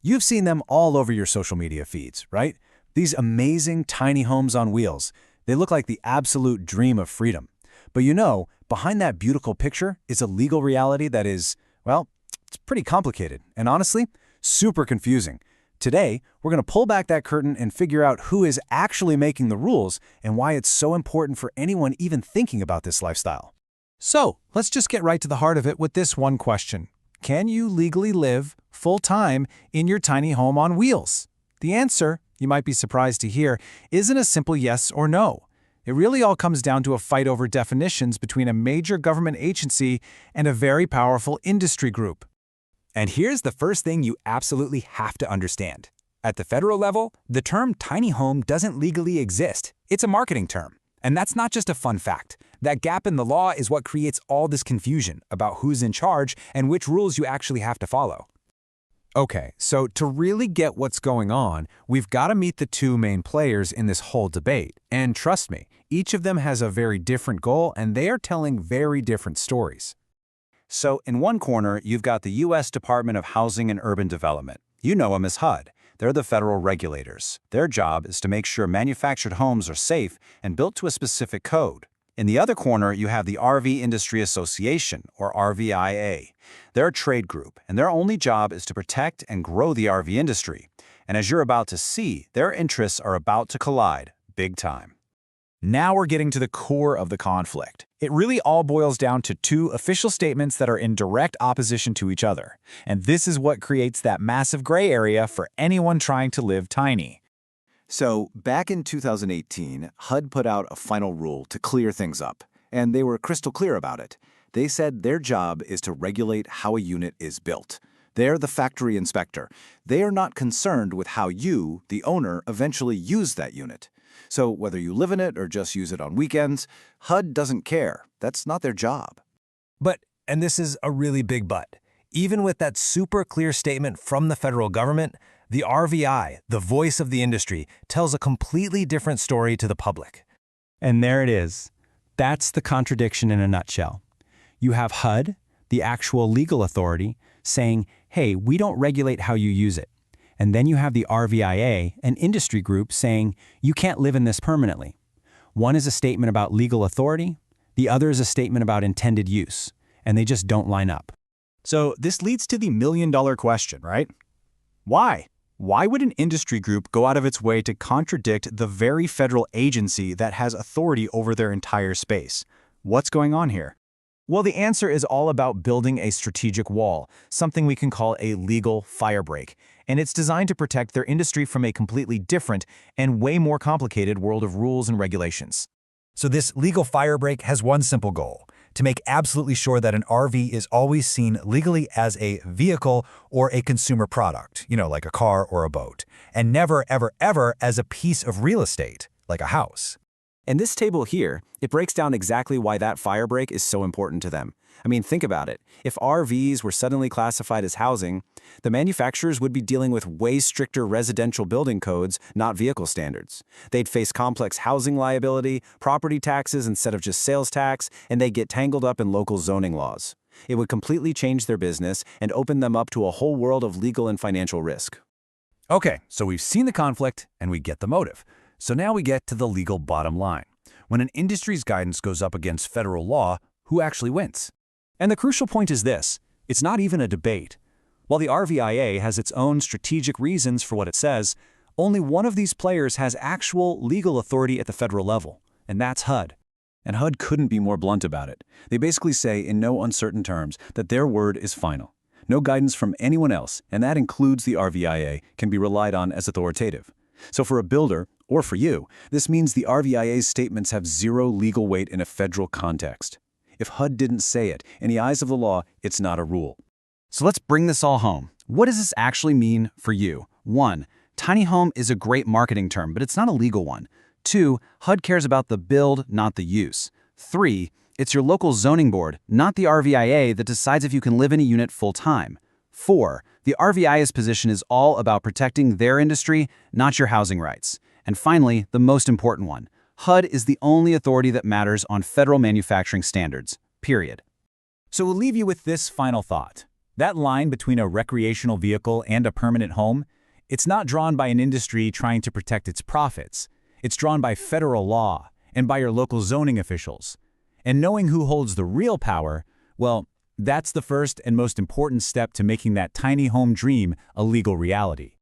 You've seen them all over your social media feeds, right? These amazing tiny homes on wheels. They look like the absolute dream of freedom. But behind that beautiful picture is a legal reality that is, well, it's pretty complicated and honestly, super confusing. Today, we're going to pull back that curtain and figure out who is actually making the rules and why it's so important for anyone even thinking about this lifestyle. So, let's just get right to the heart of it with this one question. Can you legally live full-time in your tiny home on wheels? The answer, you might be surprised to hear, isn't a simple yes or no. It really all comes down to a fight over definitions between a major government agency and a very powerful industry group. And here's the first thing you absolutely have to understand. At the federal level, the term tiny home doesn't legally exist. It's a marketing term. And that's not just a fun fact. That gap in the law is what creates all this confusion about who's in charge and which rules you actually have to follow. Okay, so to really get what's going on, we've got to meet the two main players in this whole debate. And trust me, each of them has a very different goal and they are telling very different stories. So in one corner, you've got the U.S. Department of Housing and Urban Development. You know them as HUD. They're the federal regulators. Their job is to make sure manufactured homes are safe and built to a specific code. In the other corner, you have the RV Industry Association, or RVIA. They're a trade group, and their only job is to protect and grow the RV industry. And as you're about to see, their interests are about to collide, big time. Now we're getting to the core of the conflict. It really all boils down to two official statements that are in direct opposition to each other. And this is what creates that massive gray area for anyone trying to live tiny. So, back in 2018, HUD put out a final rule to clear things up, and they were crystal clear about it. They said their job is to regulate how a unit is built. They're the factory inspector. They are not concerned with how you, the owner, eventually use that unit. So whether you live in it or just use it on weekends, HUD doesn't care. That's not their job. But, and this is a really big but, even with that super clear statement from the federal government, the RVI, the voice of the industry, tells a completely different story to the public. And there it is. That's the contradiction in a nutshell. You have HUD, the actual legal authority, saying, hey, we don't regulate how you use it. And then you have the RVIA, an industry group, saying, you can't live in this permanently. One is a statement about legal authority, the other is a statement about intended use, and they just don't line up. So this leads to the million-dollar question, right? Why? Why would an industry group go out of its way to contradict the very federal agency that has authority over their entire space? What's going on here? Well, the answer is all about building a strategic wall, something we can call a legal firebreak, and it's designed to protect their industry from a completely different and way more complicated world of rules and regulations. So this legal firebreak has one simple goal: to make absolutely sure that an RV is always seen legally as a vehicle or a consumer product, like a car or a boat, and never, ever, ever as a piece of real estate, like a house. In this table here, it breaks down exactly why that firebreak is so important to them. I mean, think about it. If RVs were suddenly classified as housing, the manufacturers would be dealing with way stricter residential building codes, not vehicle standards. They'd face complex housing liability, property taxes instead of just sales tax, and they'd get tangled up in local zoning laws. It would completely change their business and open them up to a whole world of legal and financial risk. Okay, so we've seen the conflict and we get the motive. So now we get to the legal bottom line. When an industry's guidance goes up against federal law, who actually wins? And the crucial point is this: it's not even a debate. While the RVIA has its own strategic reasons for what it says, only one of these players has actual legal authority at the federal level, and that's HUD. And HUD couldn't be more blunt about it. They basically say in no uncertain terms that their word is final. No guidance from anyone else, and that includes the RVIA, can be relied on as authoritative. So for a builder, or for you, this means the RVIA's statements have zero legal weight in a federal context. If HUD didn't say it, in the eyes of the law, it's not a rule. So let's bring this all home. What does this actually mean for you? 1. Tiny home is a great marketing term, but it's not a legal one. 2. HUD cares about the build, not the use. 3. It's your local zoning board, not the RVIA, that decides if you can live in a unit full-time. 4. The RVIA's position is all about protecting their industry, not your housing rights. And finally, the most important one, HUD is the only authority that matters on federal manufacturing standards, period. So we'll leave you with this final thought. That line between a recreational vehicle and a permanent home, it's not drawn by an industry trying to protect its profits. It's drawn by federal law and by your local zoning officials. And knowing who holds the real power, well, that's the first and most important step to making that tiny home dream a legal reality.